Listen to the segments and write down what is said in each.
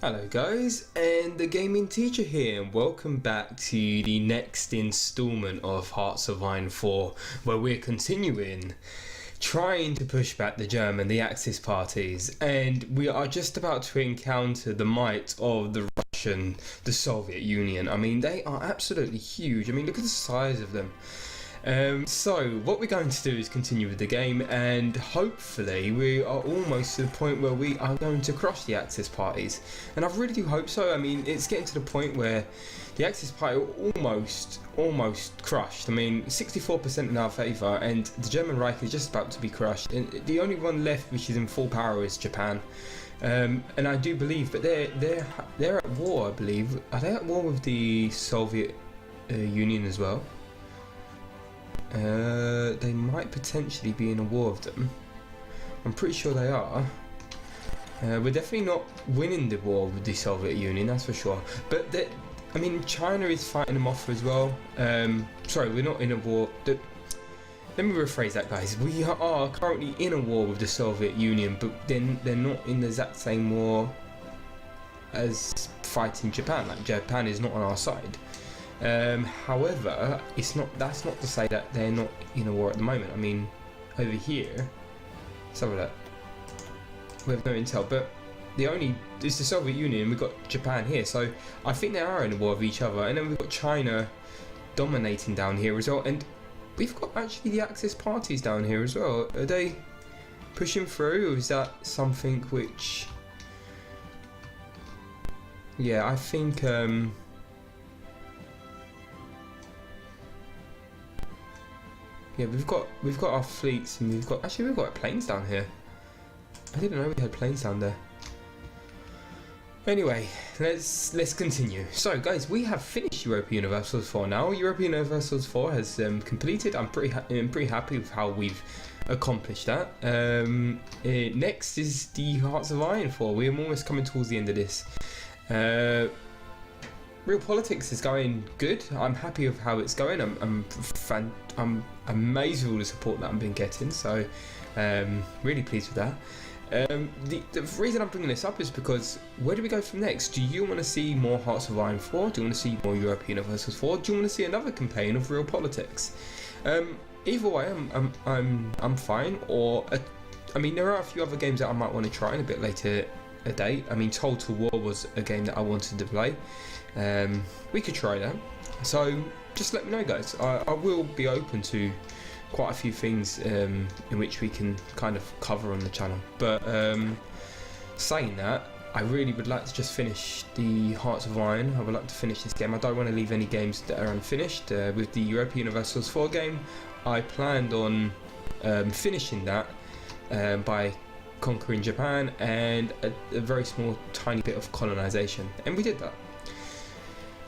Hello guys, and the gaming teacher here, and welcome back to the next installment of Hearts of Iron 4, where we're continuing trying to push back the Axis parties, and we are just about to encounter the might of the Russian, the Soviet Union. I mean, they are absolutely huge. I mean, look at the size of them. So what we're going to do is continue with the game, and hopefully we are almost to the point where we are going to crush the Axis parties, and I really do hope so. I mean, it's getting to the point where the Axis party are almost crushed. I mean, 64% in our favour, and the German Reich is just about to be crushed, and the only one left which is in full power is Japan. And I do believe, but they're at war, I believe. Are they at war with the Soviet Union as well? They might potentially be in a war with them. I'm pretty sure they are. We're definitely not winning the war with the Soviet Union, that's for sure. But I mean, China is fighting them off as well. Sorry, we're not in a war. Let me rephrase that, guys. We are currently in a war with the Soviet Union, but then they're not in the exact same war as fighting Japan. Like, Japan is not on our side. However, that's not to say that they're not in a war at the moment. I mean, over here, let's have a look. We have no intel, but it's the Soviet Union, we've got Japan here, so I think they are in a war with each other, and then we've got China dominating down here as well, and we've got actually the Axis parties down here as well. Are they pushing through, or is that something which... Yeah, I think, yeah, we've got our fleets, and we've got planes down here. I didn't know we had planes down there. Anyway, let's continue. So, guys, we have finished European Universals 4 now. European Universals 4 has completed. I'm pretty happy with how we've accomplished that. Next is the Hearts of Iron 4. We're almost coming towards the end of this. Real politics is going good. I'm happy with how it's going. I'm amazed with all the support that I've been getting. So, really pleased with that. The reason I'm bringing this up is because where do we go from next? Do you want to see more Hearts of Iron 4? Do you want to see more European Universals 4? Do you want to see another campaign of real politics? Either way, I'm fine. Or I mean, there are a few other games that I might want to try in a bit later a date. I mean, Total War was a game that I wanted to play. We could try that. So just let me know, guys. I will be open to quite a few things in which we can kind of cover on the channel. But saying that, I really would like to just finish the Hearts of Iron. I would like to finish this game. I don't want to leave any games that are unfinished. With the European Universals 4 game, I planned on finishing that by conquering Japan and a very small tiny bit of colonization, and we did that.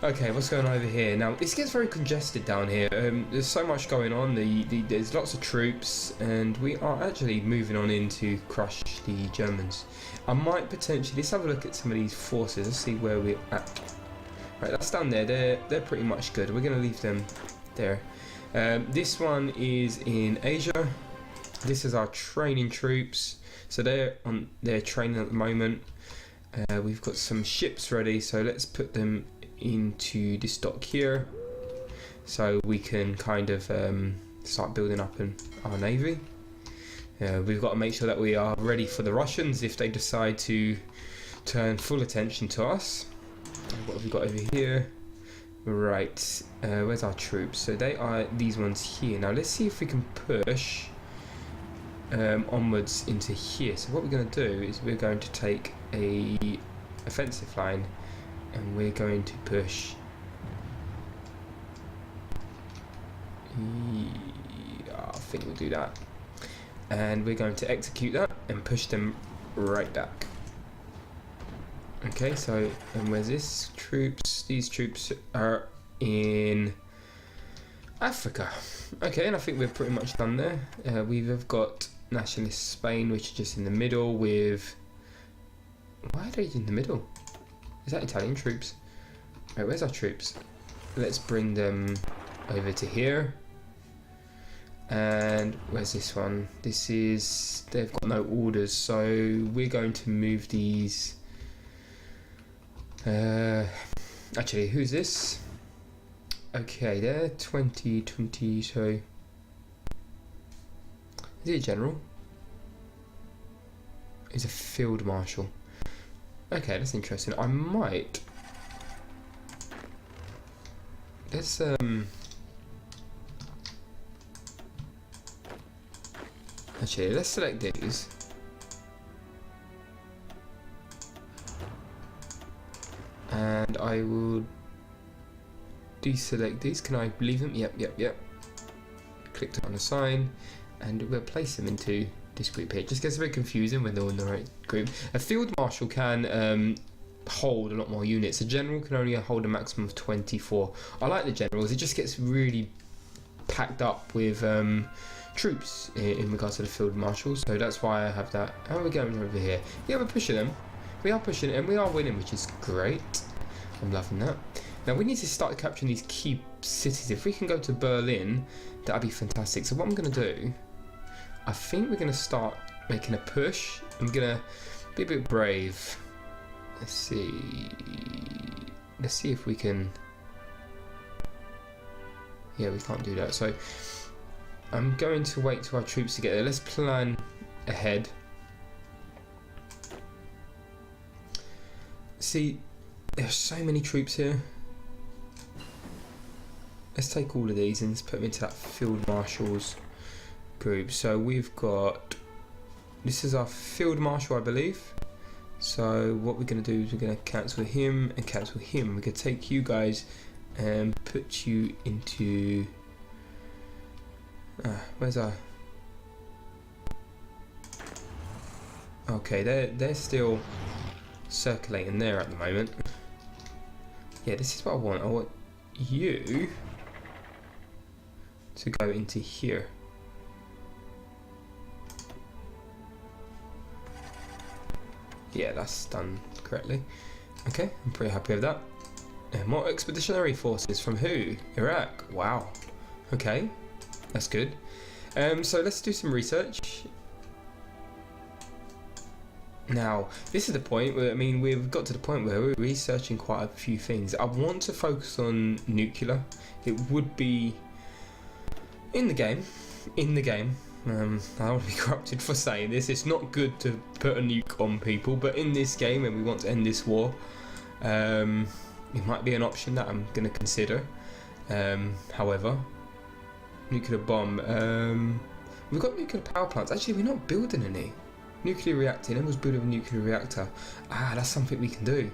Okay, what's going on over here? Now, this gets very congested down here. There's so much going on. There's lots of troops, and we are actually moving on in to crush the Germans. I might potentially... Let's have a look at some of these forces. Let's see where we're at. Right, that's down there. They're pretty much good. We're going to leave them there. This one is in Asia. This is our training troops. So they're training at the moment. We've got some ships ready, so let's put them into this dock here, so we can kind of start building up our navy. We've got to make sure that we are ready for the Russians if they decide to turn full attention to us. What have we got over here? Right, where's our troops? So they are these ones here. Now let's see if we can push onwards into here. So what we're going to do is we're going to take a offensive line, and we're going to push. I think we'll do that, and we're going to execute that and push them right back. Okay, so and where's this troops? These troops are in Africa. Okay, and I think we're pretty much done there. We've got Nationalist Spain, which is just in the middle with... Why are they in the middle? Is that Italian troops? Right, where's our troops? Let's bring them over to here. And where's this one? This is... They've got no orders, so we're going to move these Actually, who's this? Okay, they're 2020, so... Is he a general? He's a field marshal. Okay, that's interesting. I might... Let's, Actually, let's select these. And I will deselect these. Can I leave them? Yep. Clicked on a sign, and we'll place them into this group here. Just gets a bit confusing when they're in the right group. A field marshal can hold a lot more units. A general can only hold a maximum of 24. I like the generals. It just gets really packed up with troops in regards to the field marshals. So that's why I have that. How are we going over here? Yeah, we're pushing them. We are pushing it, and we are winning, which is great. I'm loving that. Now we need to start capturing these key cities. If we can go to Berlin, that'd be fantastic. So what I'm going to do, I think we're going to start making a push. I'm going to be a bit brave. Let's see if we can... Yeah, we can't do that. So I'm going to wait till our troops to get there. Let's plan ahead. See, there's so many troops here. Let's take all of these and let's put them into that field marshals group. So we've got, this is our field marshal, I believe. So what we're going to do is we're going to cancel him and cancel him. We're going to take you guys and put you into, where's our, okay, they're still circulating there at the moment. Yeah, this is what I want. I want you to go into here. Yeah, that's done correctly. Okay, I'm pretty happy with that. And more expeditionary forces from who? Iraq. Wow. Okay, that's good. So let's do some research. Now, this is the point where, I mean, we've got to the point where we're researching quite a few things. I want to focus on nuclear. It would be in the game. I don't want to be corrupted for saying this. It's not good to put a nuke on people, but in this game, and we want to end this war, it might be an option that I'm going to consider. However, nuclear bomb. We've got nuclear power plants. Actually, we're not building any. Nuclear reactor, everyone's building a nuclear reactor. That's something we can do.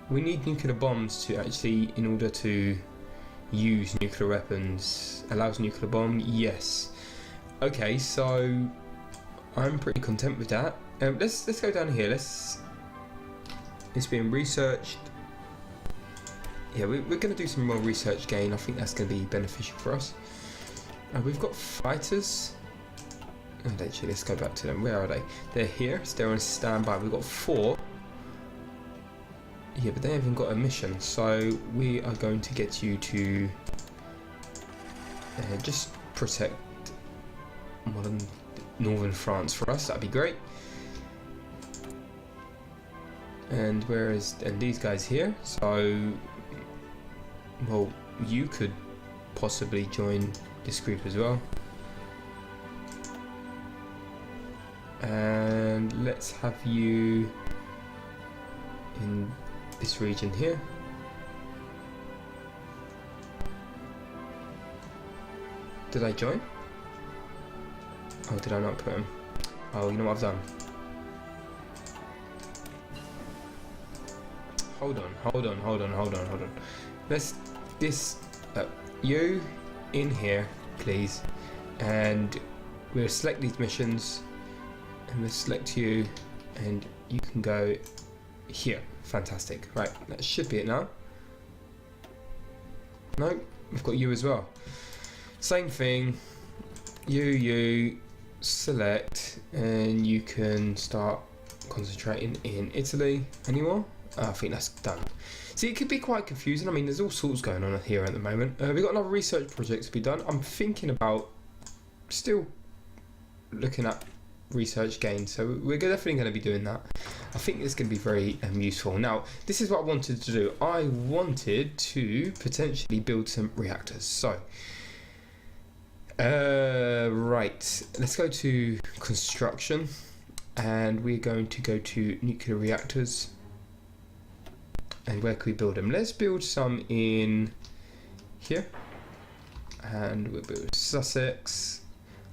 We need nuclear bombs to actually, in order to use nuclear weapons. Allows nuclear bomb, yes. Okay, so I'm pretty content with that. Let's go down here. It's being researched. Yeah, we're going to do some more research gain. I think that's going to be beneficial for us. We've got fighters. Actually, let's go back to them. Where are they? They're here. So they're on standby. We've got 4. Yeah, but they haven't got a mission. So we are going to get you to just protect modern northern France for us. That'd be great. And and these guys here. So, well, you could possibly join this group as well. And let's have you in this region here. Did I join? Oh, did I not put him? Oh, you know what I've done? Hold on. Let's you in here, please, and we'll select these missions. And we'll select you, and you can go here. Fantastic. Right, that should be it now. No, we've got you as well. Same thing. You select, and you can start concentrating in Italy. Anymore? I think that's done. See, it could be quite confusing. I mean, there's all sorts going on here at the moment. We've got another research project to be done. I'm thinking about still looking at research gained, so we're definitely going to be doing that. I think it's going to be very useful. Now, this is what I wanted to do. I wanted to potentially build some reactors. So, right, let's go to construction, and we're going to go to nuclear reactors. And where can we build them? Let's build some in here, and we'll build Sussex.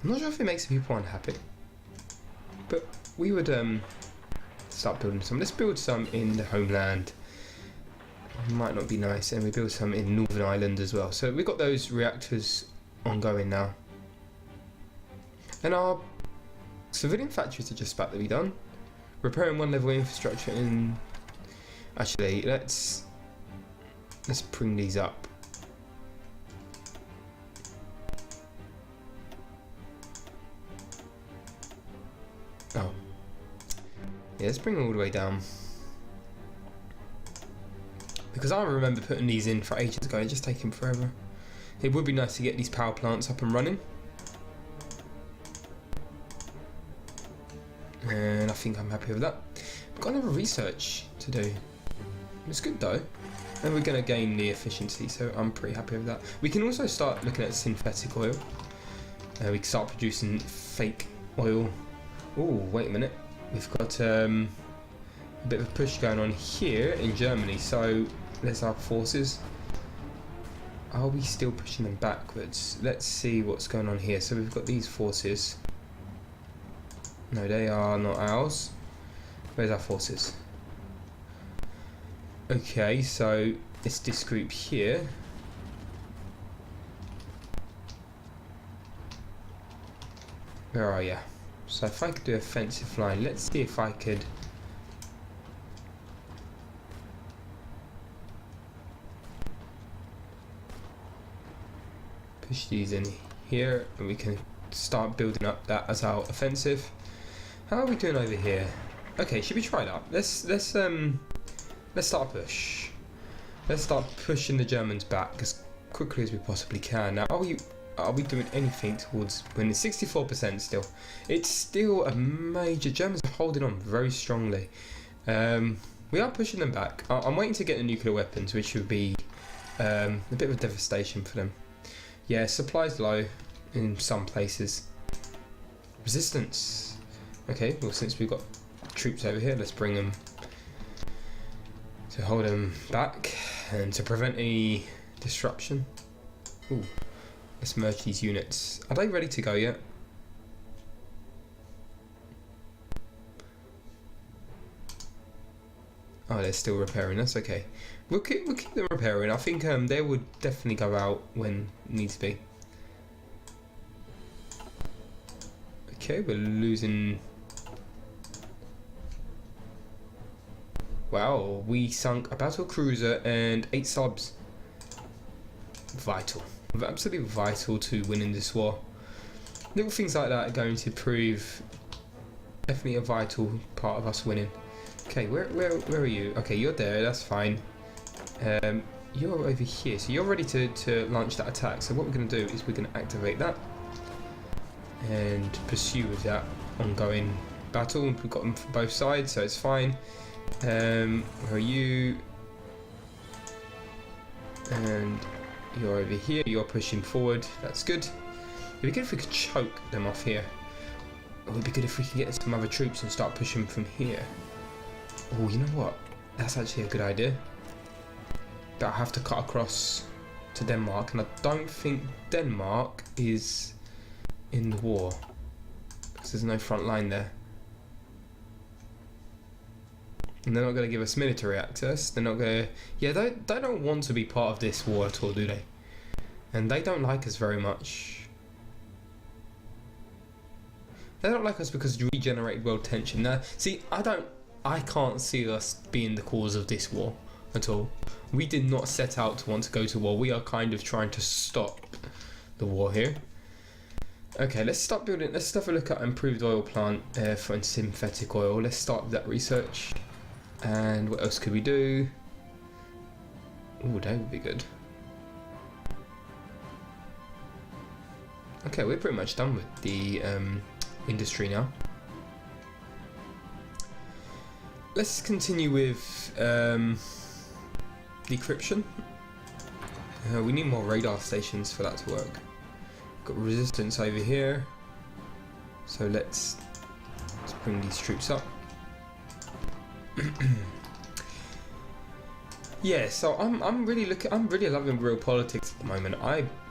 I'm not sure if it makes people unhappy, but we would start building some. Let's build some in the homeland. Might not be nice, and we build some in Northern Ireland as well. So we've got those reactors ongoing now, and our civilian factories are just about to be done. Repairing one level infrastructure in. Actually, let's bring these up. Oh, yeah, let's bring them all the way down, because I remember putting these in for ages ago. It's just taking forever. It would be nice to get these power plants up and running, and I think I'm happy with that. We've got another research to do. It's good though, and we're going to gain the efficiency, so I'm pretty happy with that. We can also start looking at synthetic oil. We can start producing fake oil. Oh, wait a minute. We've got a bit of a push going on here in Germany, so there's our forces. Are we still pushing them backwards? Let's see what's going on here. So we've got these forces. No, they are not ours. Where's our forces? Okay, so it's this group here. Where are you? So if I could do offensive line, let's see if I could. Push these in here, and we can start building up that as our offensive. How are we doing over here? Okay, should we try that? Let's start a push. Let's start pushing the Germans back as quickly as we possibly can. Now, are we doing anything towards winning? 64% still. It's still a major. Germans are holding on very strongly. We are pushing them back. I'm waiting to get the nuclear weapons, which would be a bit of a devastation for them. Yeah, supplies low in some places. Resistance. Okay, well, since we've got troops over here, let's bring them to hold them back and to prevent any disruption. Ooh, let's merge these units. Are they ready to go yet? Oh, they're still repairing. That's okay. We'll keep them repairing. I think they would definitely go out when needs be. Okay, we're losing. Wow, we sunk a battle cruiser and 8 subs. Vital. Absolutely vital to winning this war. Little things like that are going to prove definitely a vital part of us winning. Okay, where are you? Okay, you're there, that's fine. You're over here, so you're ready to launch that attack. So what we're going to do is we're going to activate that and pursue with that ongoing battle. We've got them from both sides, so it's fine. Where are you? And you're over here, you're pushing forward, that's good. It'd be good if we could choke them off here. Or it'd be good if we could get some other troops and start pushing from here. Oh, you know what? That's actually a good idea. But I have to cut across to Denmark, and I don't think Denmark is in the war because there's no front line there. And they're not going to give us military access. They're not going to. Yeah, they don't want to be part of this war at all, do they? And they don't like us very much. They don't like us because we regenerated world tension. Now, see, I can't see us being the cause of this war at all. We did not set out to want to go to war. We are kind of trying to stop the war here. Okay, let's start building. Let's have a look at improved oil plant for synthetic oil. Let's start with that research. And what else could we do? Oh, that would be good. Okay, we're pretty much done with the industry now. let's continue with decryption. We need more radar stations for that to work. Got resistance over here, so let's bring these troops up. Yeah, so I'm really loving real politics at the moment.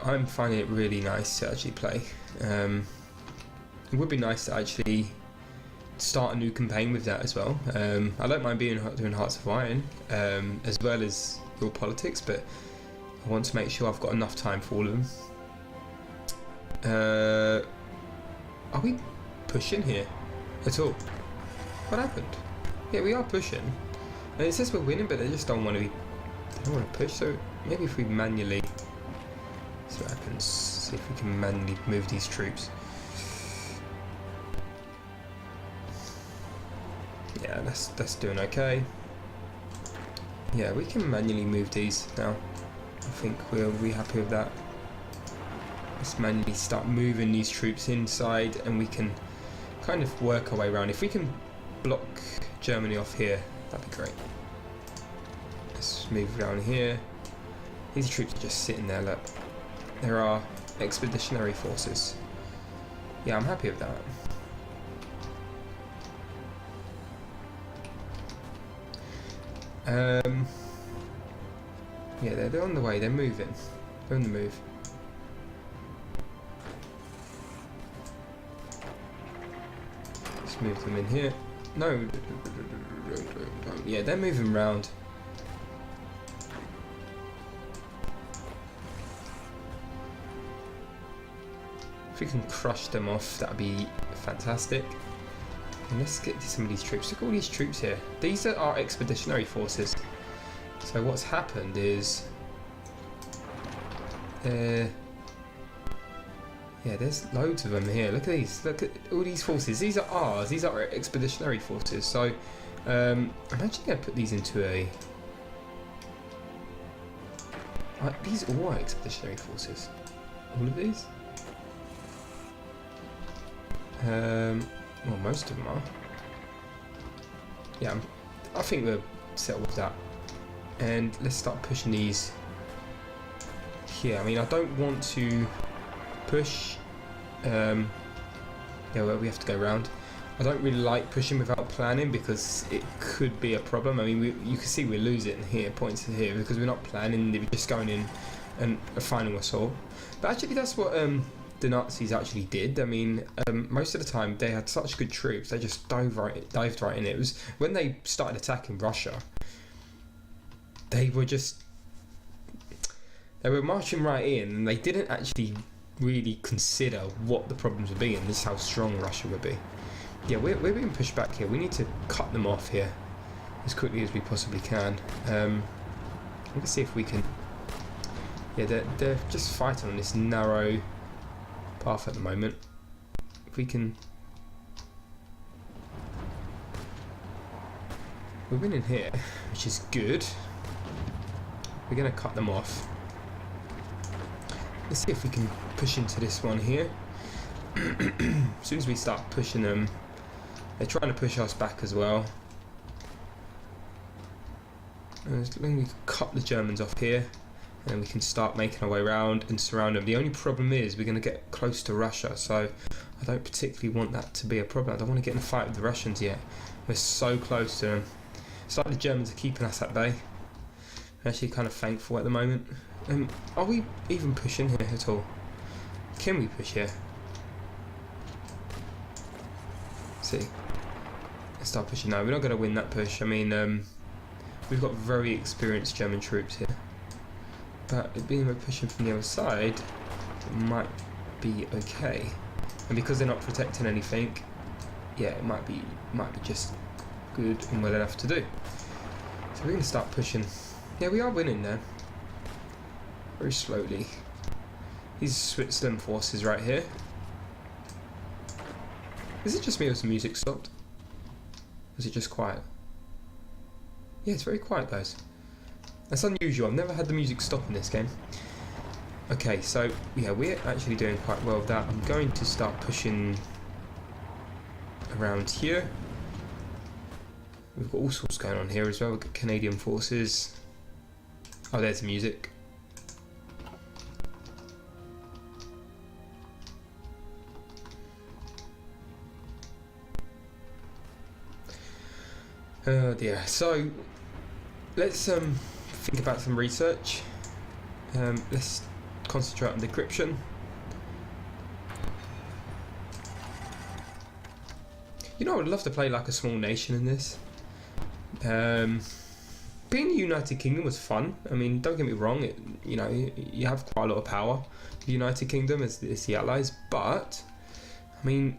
I'm finding it really nice to actually play. It would be nice to actually start a new campaign with that as well. I don't mind doing Hearts of Iron as well as real politics, but I want to make sure I've got enough time for all of them. Are we pushing here at all? What happened? Yeah, we are pushing. And it says we're winning, but they just don't want to push. So maybe if we manually see what happens. See if we can manually move these troops. Yeah, that's doing okay. Yeah, we can manually move these now. I think we'll be happy with that. Let's manually start moving these troops inside, and we can kind of work our way around. If we can block Germany off here, that'd be great. Let's move down here. These troops are just sitting there, look. There are expeditionary forces. Yeah, I'm happy with that. Yeah, they're on the way, they're moving. They're on the move. Let's move them in here. No, don't. Yeah, they're moving round. If we can crush them off, that'd be fantastic. And let's get to some of these troops. Look at all these troops here. These are our expeditionary forces. So what's happened is, yeah, there's loads of them here. Look at these. Look at all these forces. These are ours. These are our expeditionary forces. So I'm actually going to put these into a. These are all our expeditionary forces. All of these. Well, most of them are. Yeah, I think we're settled with that. And let's start pushing these here. I mean, I don't want to push. Yeah, well, we have to go round. I don't really like pushing without planning because it could be a problem. I mean, you can see we're losing here, points here, because we're not planning. We're just going in and a final assault. But actually, that's what the Nazis actually did. I mean, most of the time they had such good troops, they just dived right in. It was when they started attacking Russia, they were marching right in, and they didn't actually really consider what the problems would be and this is how strong Russia would be. Yeah, we're being pushed back here. We need to cut them off here as quickly as we possibly can. Let's see if we can. Yeah, they're just fighting on this narrow path at the moment. If we can, we're winning here, which is good. We're going to cut them off. Let's see if we can push into this one here. As soon as we start pushing them, they're trying to push us back as well. As long as we cut the Germans off here, and then we can start making our way around and surround them. The only problem is we're going to get close to Russia, so I don't particularly want that to be a problem. I don't want to get in a fight with the Russians yet. We're so close to them. It's like the Germans are keeping us at bay. I'm actually kind of thankful at the moment. Are we even pushing here at all? Can we push here? Let's see. Let's start pushing now. We're not going to win that push. I mean, we've got very experienced German troops here. But it being we're pushing from the other side, it might be okay. And because they're not protecting anything, yeah, it might be just good and well enough to do. So we're going to start pushing. Yeah, we are winning there. Very slowly. These are Switzerland forces right here. Is it just me or has the music stopped? Or is it just quiet? Yeah, it's very quiet, guys. That's unusual. I've never had the music stop in this game. Okay, so yeah, we're actually doing quite well with that. I'm going to start pushing around here. We've got all sorts going on here as well. We've got Canadian forces. Oh, there's the music. Oh dear. So let's think about some research. Let's concentrate on decryption. You know, I would love to play like a small nation in this. Being the United Kingdom was fun. I mean, don't get me wrong. You know, you have quite a lot of power. The United Kingdom is the Allies, but I mean,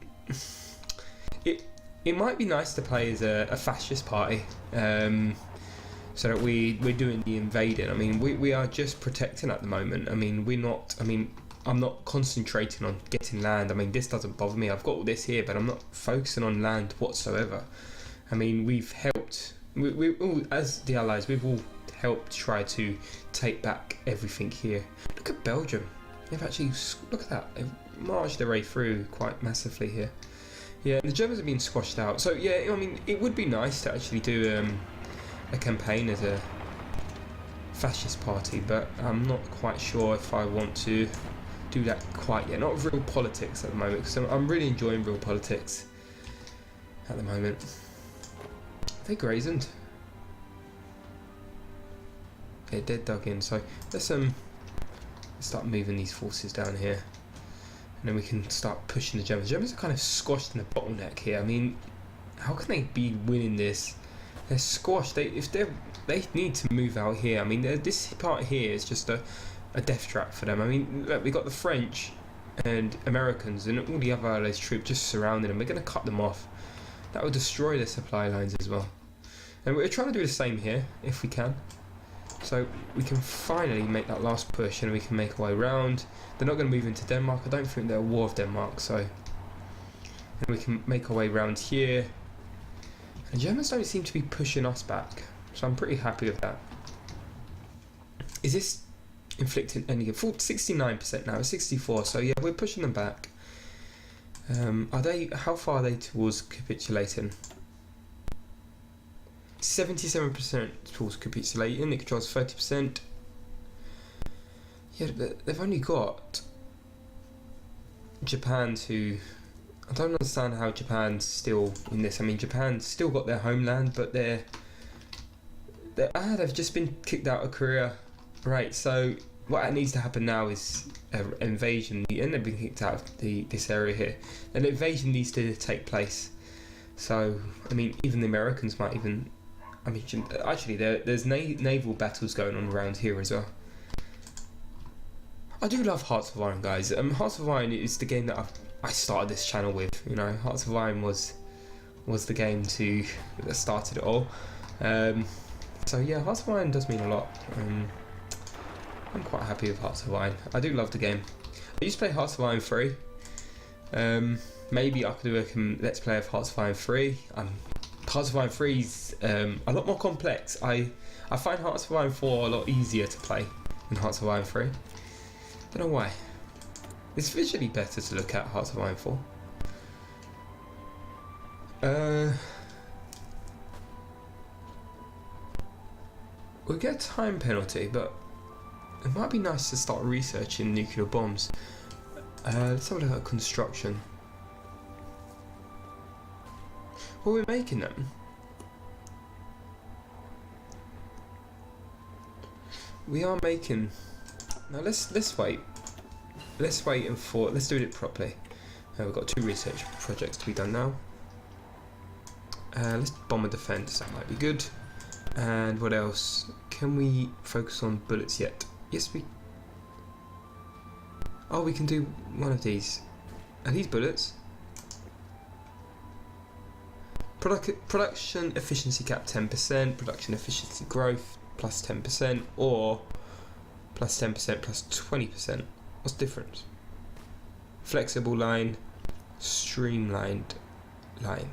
it might be nice to play as a fascist party, so that we're doing the invading. I mean, we are just protecting at the moment. I mean, we're not. I mean, I'm not concentrating on getting land. I mean, this doesn't bother me. I've got all this here, but I'm not focusing on land whatsoever. I mean, we've helped. We all, as the Allies, we've all helped try to take back everything here. Look at Belgium. They've actually, look at that. They've marched their way through quite massively here. Yeah, the Germans have been squashed out. So yeah, I mean, it would be nice to actually do a campaign as a fascist party, but I'm not quite sure if I want to do that quite yet. Not real politics at the moment, because I'm really enjoying real politics at the moment. They brazened. Okay, dead dug in. So let's start moving these forces down here, and then we can start pushing the Germans. The Germans are kind of squashed in the bottleneck here. I mean, how can they be winning this? They're squashed. They need to move out here. I mean, this part here is just a death trap for them. I mean, look, we got the French and Americans and all the other Allies troops just surrounding them. We're going to cut them off. That will destroy their supply lines as well. And we're trying to do the same here, if we can. So we can finally make that last push, and we can make our way around. They're not going to move into Denmark. I don't think they're at war with Denmark, so... And we can make our way around here. And Germans don't seem to be pushing us back, so I'm pretty happy with that. Is this inflicting any... 69% now, 64, so yeah, we're pushing them back. Are they? How far are they towards capitulating? 77% towards capitulating. It controls 30%. Yeah, but they've only got Japan to... I don't understand how Japan's still in this. I mean, Japan's still got their homeland, but they've just been kicked out of Korea. Right, so what needs to happen now is an invasion, and they've been kicked out of this area here. An invasion needs to take place. So, I mean, even the Americans might even... I mean, actually, there's naval battles going on around here as well. I do love Hearts of Iron, guys. Hearts of Iron is the game that I started this channel with. You know, Hearts of Iron was the game that started it all. So yeah, Hearts of Iron does mean a lot. I'm quite happy with Hearts of Iron. I do love the game. I used to play Hearts of Iron 3. Maybe I could do a let's play of Hearts of Iron 3. Hearts of Iron 3 is a lot more complex. I find Hearts of Iron 4 a lot easier to play than Hearts of Iron 3. Don't know why. It's visually better to look at Hearts of Iron 4. We'll get a time penalty, but it might be nice to start researching nuclear bombs. Let's have a look at construction. Well, we're making them. We are making. Now let's wait. Let's wait let's do it properly. We've got 2 research projects to be done now. Let's bomber defense. That might be good. And what else? Can we focus on bullets yet? Yes, we... Oh, we can do one of these. Are these bullets? Production efficiency cap 10%, production efficiency growth plus 10%, or plus 10% plus 20%. What's the difference? Flexible line, streamlined line.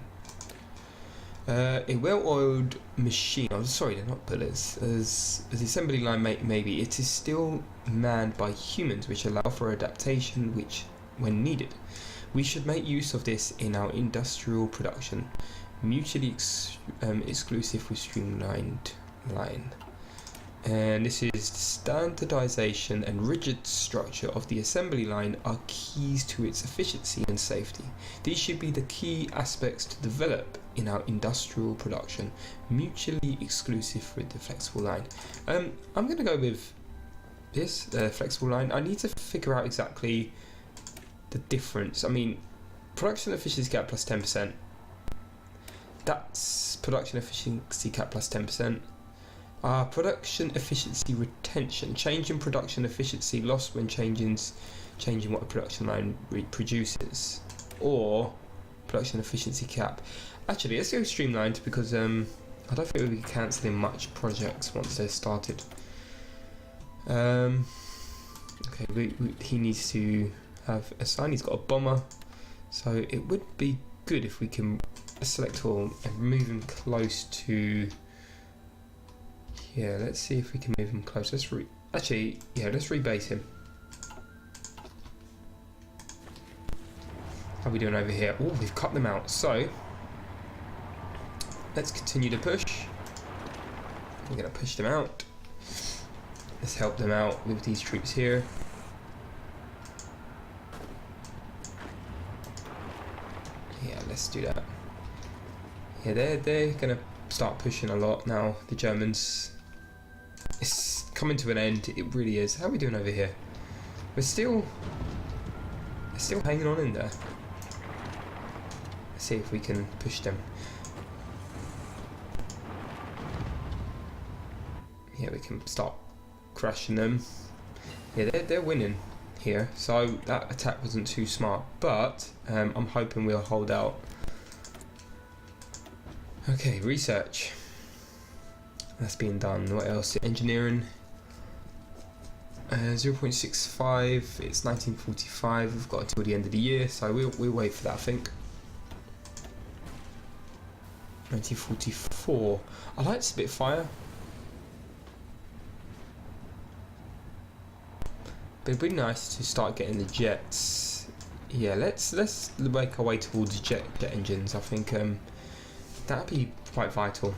A well-oiled machine. Oh, sorry, they're not bullets. As the assembly line maybe it is still manned by humans, which allow for adaptation, which when needed. We should make use of this in our industrial production. mutually exclusive with streamlined line. And this is the standardization and rigid structure of the assembly line are keys to its efficiency and safety. These should be the key aspects to develop in our industrial production, mutually exclusive with the flexible line. I'm going to go with this flexible line. I need to figure out exactly the difference. I mean, production efficiency cap plus 10%. That's production efficiency cap plus 10%. Production efficiency retention. Change in production efficiency lost when changing what a production line produces. Or production efficiency cap. Actually, let's go streamlined because I don't think we'll be cancelling much projects once they're started. Okay, he needs to have a sign. He's got a bomber. So it would be good if we can select all and move him close to... Yeah, let's see if we can move him close. Let's rebase him. How are we doing over here? Oh, we've cut them out. So let's continue to push. We're going to push them out. Let's help them out with these troops here. Yeah, let's do that. Yeah, they're going to start pushing a lot now, the Germans. It's coming to an end, it really is. How are we doing over here? We're still hanging on in there. Let's see if we can push them. Yeah, we can start crashing them. Yeah, they're winning here, so that attack wasn't too smart, but I'm hoping we'll hold out. Okay, research. That's being done. What else? Engineering. 0.65. It's 1945. We've got until the end of the year, so we'll wait for that, I think. 1944. I like Spitfire. But it'd be nice to start getting the jets. Yeah, let's make our way towards jet engines. I think that'd be quite vital.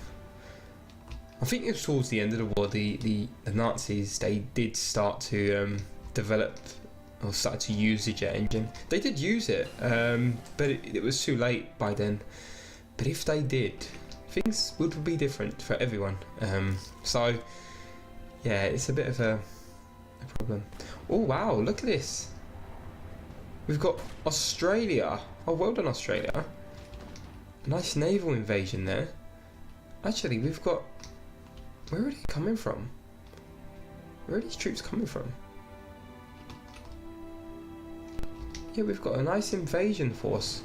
I think it was towards the end of the war, the Nazis, they did start to develop or start to use the jet engine. They did use it, but it was too late by then. But if they did, things would be different for everyone. So yeah, it's a bit of a problem. Oh wow, look at this. We've got Australia. Oh, well done, Australia. Nice naval invasion there. Actually, we've got... Where are they coming from? Where are these troops coming from? Yeah, we've got a nice invasion force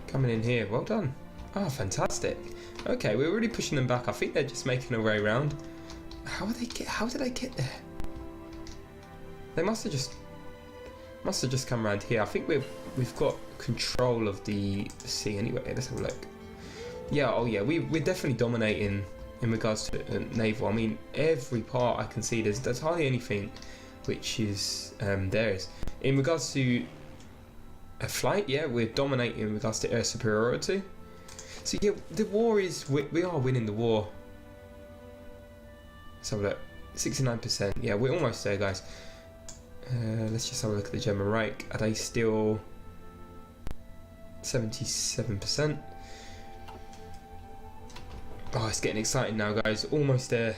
coming in here. Well done. Ah, fantastic. Okay, we're really pushing them back. I think they're just making their way around. How did they get there? They must have just come around here. I think we've got control of the sea anyway. Let's have a look. Yeah, oh yeah, we're definitely dominating in regards to naval. I mean, every part I can see, there's hardly anything which is theirs. In regards to a flight, yeah, we're dominating in regards to air superiority. So yeah, the war is, we are winning the war. Let's have a look. 69%. Yeah, we're almost there, guys. Let's just have a look at the German Reich. Are they still 77%? Oh, it's getting exciting now, guys. Almost there.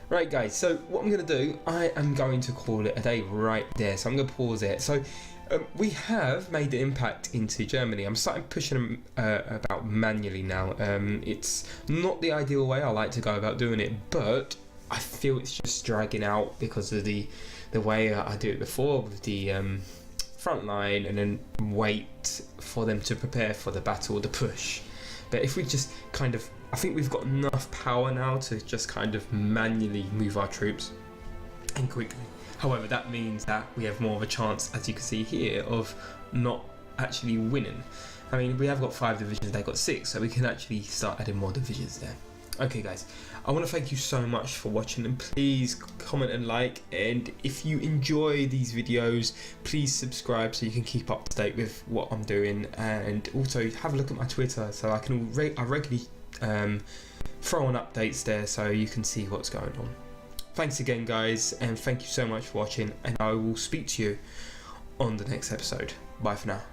Right, guys, so what I'm going to do, I am going to call it a day right there. So I'm going to pause it. So we have made the impact into Germany. I'm starting pushing them about manually now. It's not the ideal way I like to go about doing it, but I feel it's just dragging out because of the way I do it before with the front line, and then wait for them to prepare for the battle, the push. But if we just kind of, I think we've got enough power now to just kind of manually move our troops and quickly. However, that means that we have more of a chance, as you can see here, of not actually winning. I mean, we have got 5 divisions, they've got 6, so we can actually start adding more divisions there. Okay guys, I want to thank you so much for watching, and please comment and like, and if you enjoy these videos, please subscribe so you can keep up to date with what I'm doing, and also have a look at my Twitter so I regularly throw on updates there so you can see what's going on. Thanks again guys, and thank you so much for watching, and I will speak to you on the next episode. Bye for now.